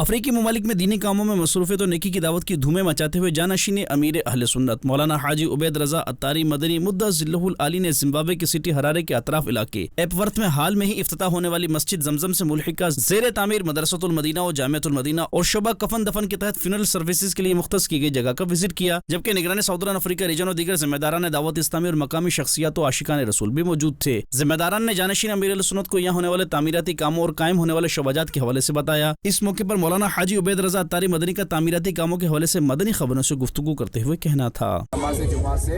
افریقی ممالک میں دینی کاموں میں مصروفیت و نیکی کی دعوت کی دھومیں مچاتے ہوئے جانشین امیر اہل سنت مولانا حاجی عبید رضا اتاری مدنی مدہ ذلہ العالی نے زمبابوے کی سٹی ہرارے کے اطراف علاقے ایپ ورتھ میں حال میں ہی افتتاح ہونے والی مسجد زمزم سے ملحقہ زیر تعمیر مدرسۃ المدینہ و جامعۃ المدینہ اور شعبہ کفن دفن کے تحت فنرل سروسز کے لیے مختص کی گئی جگہ کا وزٹ کیا، جبکہ نگران ساؤدرن افریقہ ریجن و دیگر ذمہ داران دعوت اسلامی اور مقامی شخصیات و عاشقان رسول بھی موجود تھے۔ ذمہ داران نے جانشین امیر اہل سنت کو یہاں ہونے والے تعمیراتی کاموں اور قائم ہونے والے شعبات کے حوالے سے بتایا۔ اس موقع پر مولانا حاجی عبید رضا اتاری مدنی کا تعمیراتی کاموں کے حوالے سے مدنی خبروں سے گفتگو کرتے ہوئے کہنا تھا۔ نماز جمعہ سے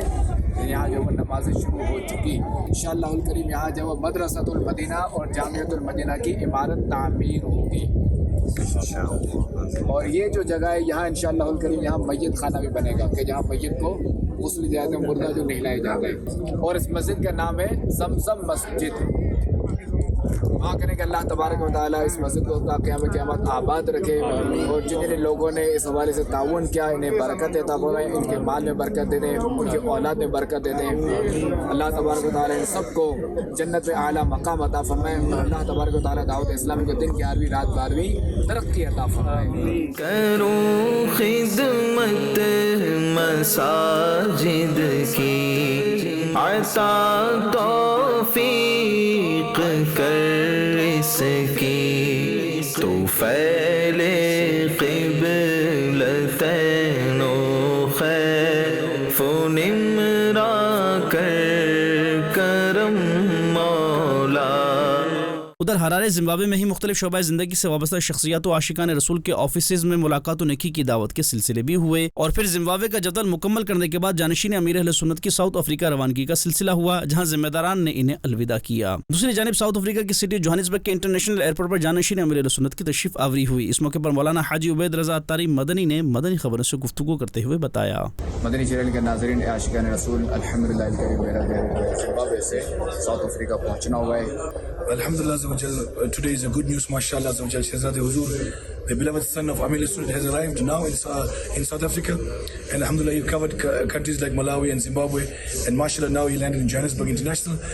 یہاں جو نمازیں شروع ہو چکی، انشاءاللہ الکریم یہاں جو مدرسۃ المدینہ اور جامعۃ المدینہ کی عمارت تعمیر ہوگی، اور یہ جو جگہ ہے یہاں انشاءاللہ الکریم یہاں میت خانہ بھی بنے گا کہ جہاں میت کو غسل دیا جاتا ہے، مردہ جو نہلائے جاتے ہیں، اور اس مسجد کا نام ہے زمزم مسجد۔ دعا کریں کہ اللہ تبارک و تعالیٰ اس مسجد کو تا قیامت آباد رکھے، اور جن لوگوں نے اس حوالے سے تعاون کیا انہیں برکت عطا فرمائے، ان کے مال میں برکت دے دیں، ان کی اولاد میں برکت دے دیں۔ اللہ تبارک و تعالیٰ ان سب کو جنت میں اعلیٰ مقام عطا فرمائے۔ اللہ تبارک و تعالیٰ دعوت اسلامی کو دن کی 8ویں رات 12ویں ترقی عطا فرمائے۔ کروں خدمت مساجد کی، عطا توفیق کر اس کی، تو پھیلے قبلتین و خیف و نمرا کر کرم مولا۔ ادھر ہرارے زمبابوے میں ہی مختلف شعبۂ زندگی سے وابستہ شخصیات و عاشقان رسول کے آفیسز میں ملاقات و نیکی کی دعوت کے سلسلے بھی ہوئے، اور پھر زمبابوے کا جدول مکمل کرنے کے بعد جانشین امیر اہل سنت کی ساؤتھ افریقہ روانگی کا سلسلہ ہوا، جہاں ذمہ داران نے انہیں الوداع کیا۔ دوسری جانب ساؤتھ افریقہ کی سٹی جوہانسبرگ کے انٹرنیشنل ایئرپورٹ پر جانشین امیر اہل سنت کی تشریف آوری ہوئی۔ اس موقع پر مولانا حاجی عبید رضا اتاری مدنی نے مدنی خبروں سے گفتگو کرتے ہوئے بتایا۔ مدنی چینل کے ناظرین، عاشقان رسول، الحمدللہ الکریم میرا زمبابوے سے ساؤتھ افریقہ پہنچنا ہوا ہے۔ Alhamdulillah Azza wa Jal, today is a good news, mashallah Azza wa Jal. Shehzad Huzur, the beloved son of Amir al-Sunnah, has arrived now in South Africa, and alhamdulillah he covered countries like Malawi and Zimbabwe, and mashallah now he landed in Johannesburg International.